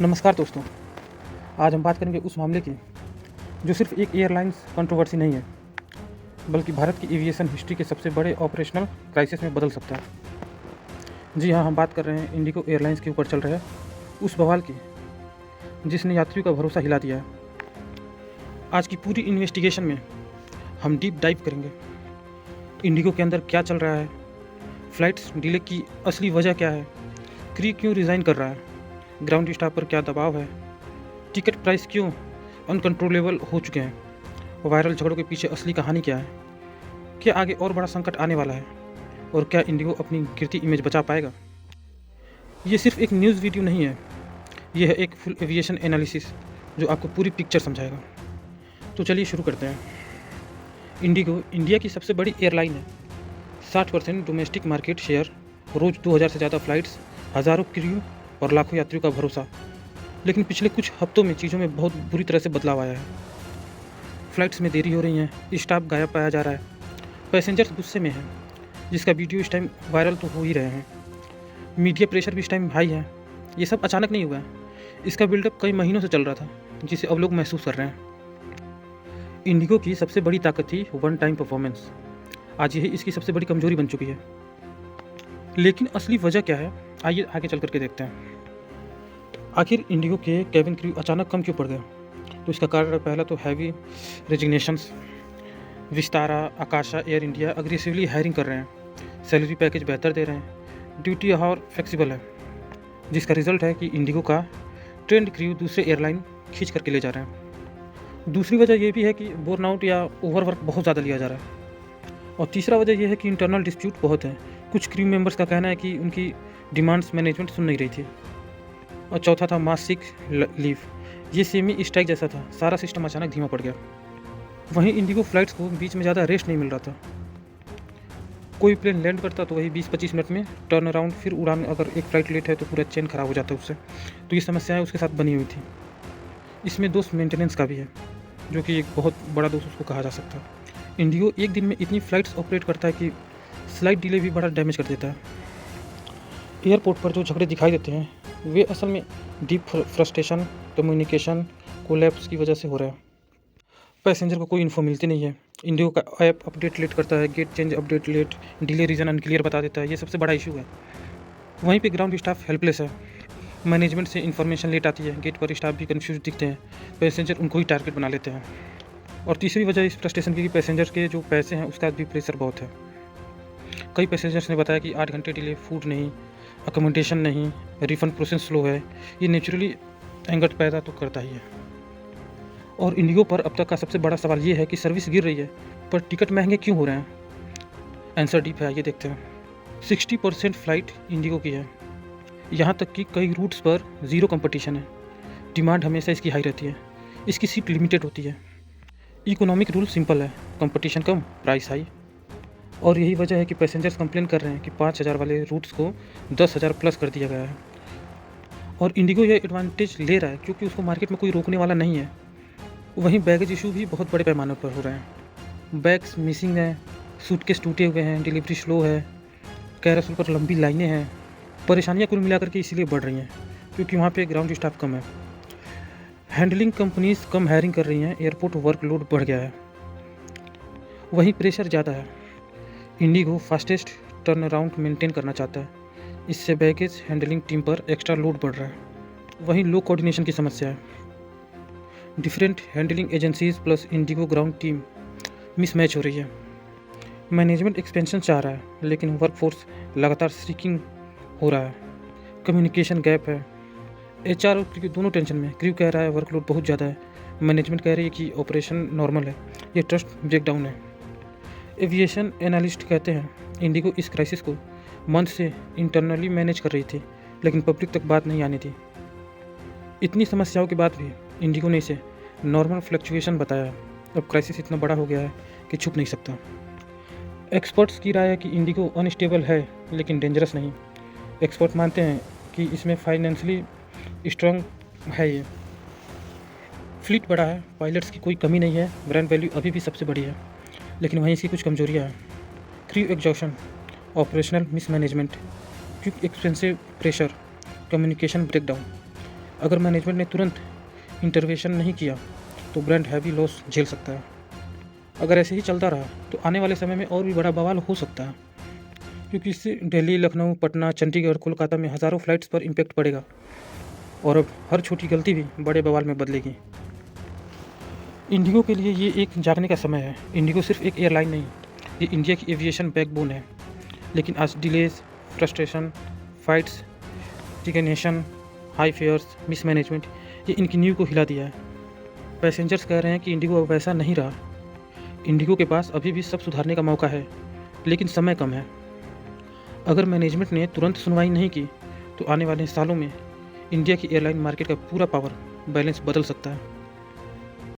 नमस्कार दोस्तों। आज हम बात करेंगे उस मामले की जो सिर्फ एक एयरलाइंस कंट्रोवर्सी नहीं है, बल्कि भारत की एविएशन हिस्ट्री के सबसे बड़े ऑपरेशनल क्राइसिस में बदल सकता है। जी हाँ, हम बात कर रहे हैं इंडिगो एयरलाइंस के ऊपर चल रहे उस बवाल की जिसने यात्रियों का भरोसा हिला दिया है। आज की पूरी इन्वेस्टिगेशन में हम डीप डाइव करेंगे। इंडिगो के अंदर क्या चल रहा है, फ़्लाइट्स डिले की असली वजह क्या है, क्रू क्यों रिज़ाइन कर रहा है, ग्राउंड स्टाफ पर क्या दबाव है, टिकट प्राइस क्यों अनकंट्रोलेबल हो चुके हैं, वायरल झगड़ों के पीछे असली कहानी क्या है, क्या आगे और बड़ा संकट आने वाला है और क्या इंडिगो अपनी गिरती इमेज बचा पाएगा। ये सिर्फ एक न्यूज़ वीडियो नहीं है, यह है एक फुल एविएशन एनालिसिस जो आपको पूरी पिक्चर समझाएगा। तो चलिए शुरू करते हैं। इंडिगो इंडिया की सबसे बड़ी एयरलाइन है। 60% डोमेस्टिक मार्केट शेयर, रोज़ 2000 से ज़्यादा फ्लाइट्स, हज़ारों क्रू और लाखों यात्रियों का भरोसा। लेकिन पिछले कुछ हफ्तों में चीज़ों में बहुत बुरी तरह से बदलाव आया है। फ़्लाइट्स में देरी हो रही है, स्टाफ गायब पाया जा रहा है, पैसेंजर्स गुस्से में हैं, जिसका वीडियो इस टाइम वायरल तो हो ही रहे हैं। मीडिया प्रेशर भी इस टाइम हाई है। ये सब अचानक नहीं हुआ है, इसका बिल्डअप कई महीनों से चल रहा था, जिसे अब लोग महसूस कर रहे हैं। इंडिगो की सबसे बड़ी ताकत थी वन टाइम परफॉर्मेंस। आज यही इसकी सबसे बड़ी कमजोरी बन चुकी है। लेकिन असली वजह क्या है, आइए आगे चल करके देखते हैं। आखिर इंडिगो के केबिन क्रू अचानक कम क्यों पड़ गए? तो इसका कारण पहला तो heavy resignations. Vistara, Akasa, Air India aggressively hiring कर रहे हैं, सैलरी पैकेज बेहतर दे रहे हैं, ड्यूटी और फ्लेक्सिबल है, जिसका रिजल्ट है कि इंडिगो का ट्रेंड क्रू दूसरे एयरलाइन खींच करके ले जा रहे हैं। दूसरी वजह यह भी है कि बर्नआउट या ओवरवर्क बहुत ज़्यादा लिया जा रहा है। और तीसरा वजह यह है कि इंटरनल डिस्प्यूट बहुत है। कुछ क्रू मेंबर्स का कहना है कि उनकी डिमांड्स मैनेजमेंट सुन नहीं रही थी। और चौथा था मास सिक लीव। ये सेमी स्ट्राइक जैसा था, सारा सिस्टम अचानक धीमा पड़ गया। वहीं इंडिगो फ्लाइट्स को बीच में ज़्यादा रेस्ट नहीं मिल रहा था। कोई प्लेन लैंड करता तो वही 20-25 मिनट में टर्न अराउंड, फिर उड़ान। अगर एक फ़्लाइट लेट है तो पूरा चेन खराब हो जाता है उससे। तो ये समस्याएं उसके साथ बनी हुई थी। इसमें दोष मेंटेनेंस का भी है, जो कि एक बहुत बड़ा दोष उसको कहा जा सकता है। इंडिगो एक दिन में इतनी फ़्लाइट्स ऑपरेट करता है कि स्लाइट डिले भी बड़ा डैमेज कर देता है। एयरपोर्ट पर जो झगड़े दिखाई देते हैं वे असल में डीप फ्रस्ट्रेशन, कम्युनिकेशन कोलैप्स की वजह से हो रहा है। पैसेंजर को कोई इन्फो मिलती नहीं है। इंडिगो का ऐप अपडेट लेट करता है, gate change update late, delay reason unclear बता देता है। ये सबसे बड़ा इशू है। वहीं पे ग्राउंड स्टाफ हेल्पलेस है। मैनेजमेंट से इन्फॉर्मेशन लेट आती है, गेट पर स्टाफ भी कन्फ्यूज दिखते हैं, पैसेंजर उनको ही टारगेट बना लेते हैं। और तीसरी वजह इस फ्रस्ट्रेशन की कि पैसेंजर के जो पैसे हैं उसका भी प्रेशर बहुत है। कई पैसेंजर्स ने बताया कि 8 घंटे डिले, फूड नहीं, अकोमोडेशन नहीं, रिफंड प्रोसेस स्लो है। ये नेचुरली एंगर पैदा तो करता ही है। और इंडिगो पर अब तक का सबसे बड़ा सवाल ये है कि सर्विस गिर रही है, पर टिकट महंगे क्यों हो रहे हैं? आंसर डीप है, ये देखते हैं। 60% फ्लाइट इंडिगो की है, यहाँ तक कि कई रूट्स पर ज़ीरो कंपटीशन है। डिमांड हमेशा इसकी हाई रहती है, इसकी सीट लिमिटेड होती है। इकोनॉमिक रूल सिंपल है, कंपटीशन कम, प्राइस हाई। और यही वजह है कि पैसेंजर्स कंप्लेन कर रहे हैं कि 5000 वाले रूट्स को 10,000 प्लस कर दिया गया है। और इंडिगो ये एडवांटेज ले रहा है क्योंकि उसको मार्केट में कोई रोकने वाला नहीं है। वहीं बैगेज इशू भी बहुत बड़े पैमाने पर हो रहे हैं। बैग्स मिसिंग हैं, सूटकेस टूटे हुए हैं, डिलीवरी स्लो है, कैरोसेल पर लंबी लाइनें हैं। परेशानियाँ कुल मिलाकर के इसीलिए बढ़ रही हैं क्योंकि वहाँ पे ग्राउंड स्टाफ कम है। हैंडलिंग कंपनीज कम हायरिंग कर रही हैं, एयरपोर्ट वर्कलोड बढ़ गया है। वहीं प्रेशर ज़्यादा है। Indigo fastest turn around maintain करना चाहता है, इससे बैगेज हैंडलिंग टीम पर एक्स्ट्रा लोड बढ़ रहा है। वहीं लो कोऑर्डिनेशन की समस्या है। Different handling agencies plus Indigo ground team mismatch हो रही है। मैनेजमेंट एक्सपेंशन चाह रहा है, लेकिन वर्कफोर्स लगातार श्रिंकिंग हो रहा है। कम्युनिकेशन गैप है। एचआर और क्रू दोनों टेंशन में। क्रू कह रहा है वर्कलोड बहुत ज़्यादा है, मैनेजमेंट कह रही है कि ऑपरेशन नॉर्मल है। ये ट्रस्ट ब्रेकडाउन है। एविएशन एनालिस्ट कहते हैं इंडिगो इस क्राइसिस को मंथ से इंटरनली मैनेज कर रही थी, लेकिन पब्लिक तक बात नहीं आनी थी। इतनी समस्याओं के बाद भी इंडिगो ने इसे नॉर्मल फ्लक्चुएशन बताया। अब क्राइसिस इतना बड़ा हो गया है कि छुप नहीं सकता। एक्सपर्ट्स की राय है कि इंडिगो अनस्टेबल है, लेकिन डेंजरस नहीं। एक्सपर्ट मानते हैं कि इसमें फाइनेंशियली स्ट्रांग है। ये फ्लीट बड़ा है, पायलट्स की कोई कमी नहीं है, ब्रांड वैल्यू अभी भी सबसे बड़ी है, लेकिन वहीं इसकी कुछ कमजोरियाँ हैं। Crew exhaustion, operational mismanagement, quick expensive pressure, communication breakdown. अगर मैनेजमेंट ने तुरंत इंटरवेंशन नहीं किया तो ब्रांड हैवी लॉस झेल सकता है। अगर ऐसे ही चलता रहा तो आने वाले समय में और भी बड़ा बवाल हो सकता है, क्योंकि इससे दिल्ली, लखनऊ, पटना, चंडीगढ़, कोलकाता में हज़ारों फ्लाइट्स पर इम्पैक्ट पड़ेगा और अब हर छोटी गलती भी बड़े बवाल में बदलेगी। इंडिगो के लिए ये एक जागने का समय है। इंडिगो सिर्फ एक एयरलाइन नहीं, ये इंडिया की एविएशन बैकबोन है। लेकिन आज delays, frustration, fights, recognition, high fares, mismanagement, ये इनकी नींव को हिला दिया है। पैसेंजर्स कह रहे हैं कि इंडिगो अब वैसा नहीं रहा। इंडिगो के पास अभी भी सब सुधारने का मौका है, लेकिन समय कम है। अगर मैनेजमेंट ने तुरंत सुनवाई नहीं की तो आने वाले सालों में इंडिया की एयरलाइन मार्केट का पूरा पावर बैलेंस बदल सकता है।